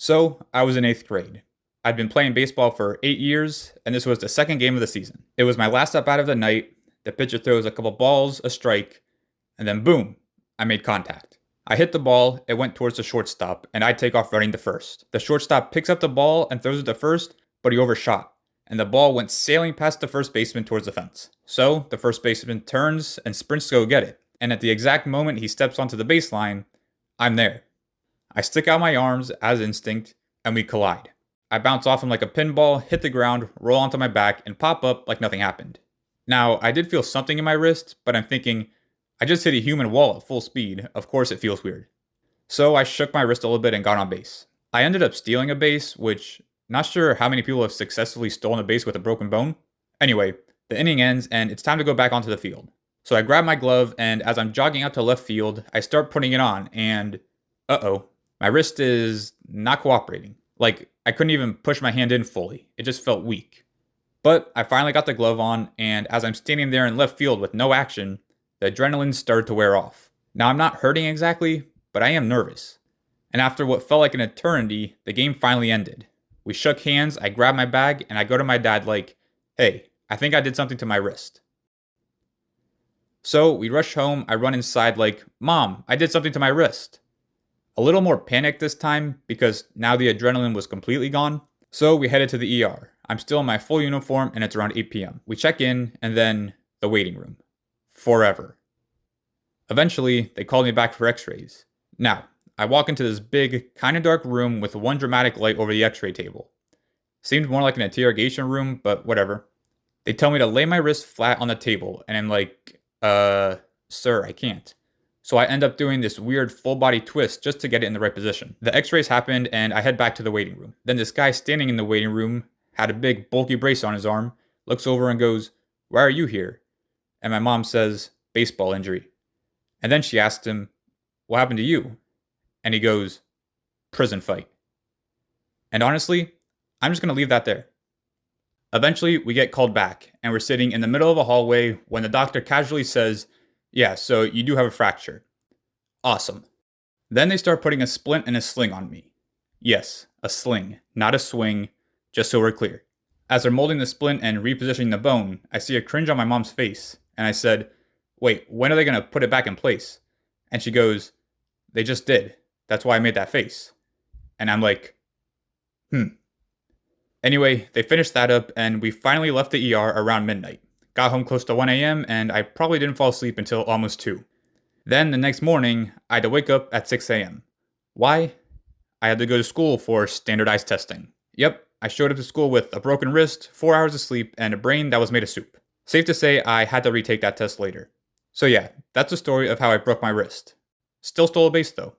So, I was in 8th grade. I'd been playing baseball for 8 years, and this was the second game of the season. It was my last up out of the night. The pitcher throws a couple balls, a strike, and then boom, I made contact. I hit the ball, it went towards the shortstop, and I take off running to first. The shortstop picks up the ball and throws it to first, but he overshot, and the ball went sailing past the first baseman towards the fence. So, the first baseman turns and sprints to go get it, and at the exact moment he steps onto the baseline, I'm there. I stick out my arms as instinct, and we collide. I bounce off him like a pinball, hit the ground, roll onto my back, and pop up like nothing happened. Now, I did feel something in my wrist, but I'm thinking, I just hit a human wall at full speed, of course it feels weird. So I shook my wrist a little bit and got on base. I ended up stealing a base, which, not sure how many people have successfully stolen a base with a broken bone. Anyway, the inning ends and it's time to go back onto the field. So I grab my glove, and as I'm jogging out to left field, I start putting it on, and uh-oh. My wrist is not cooperating. Like, I couldn't even push my hand in fully. It just felt weak. But I finally got the glove on, and as I'm standing there in left field with no action, the adrenaline started to wear off. Now, I'm not hurting exactly, but I am nervous. And after what felt like an eternity, the game finally ended. We shook hands, I grabbed my bag, and I go to my dad like, hey, I think I did something to my wrist. So we rush home, I run inside like, Mom, I did something to my wrist. A little more panicked this time because now the adrenaline was completely gone. So we headed to the ER. I'm still in my full uniform and it's around 8 p.m. We check in and then the waiting room. Forever. Eventually, they called me back for x-rays. Now, I walk into this big, kind of dark room with one dramatic light over the x-ray table. Seemed more like an interrogation room, but whatever. They tell me to lay my wrist flat on the table and I'm like, sir, I can't. So I end up doing this weird full body twist just to get it in the right position. The x-rays happened and I head back to the waiting room. Then this guy standing in the waiting room had a big bulky brace on his arm, looks over and goes, why are you here? And my mom says, baseball injury. And then she asked him, what happened to you? And he goes, prison fight. And honestly, I'm just going to leave that there. Eventually, we get called back and we're sitting in the middle of a hallway when the doctor casually says, yeah, so you do have a fracture. Awesome. Then they start putting a splint and a sling on me. Yes, a sling, not a swing, just so we're clear. As they're molding the splint and repositioning the bone, I see a cringe on my mom's face, and I said, wait, when are they going to put it back in place? And she goes, they just did. That's why I made that face. And I'm like, Anyway, they finished that up, and we finally left the ER around midnight. Got home close to 1 a.m., and I probably didn't fall asleep until almost 2. Then the next morning, I had to wake up at 6 a.m. Why? I had to go to school for standardized testing. Yep, I showed up to school with a broken wrist, 4 hours of sleep, and a brain that was made of soup. Safe to say, I had to retake that test later. So yeah, that's the story of how I broke my wrist. Still stole a base though.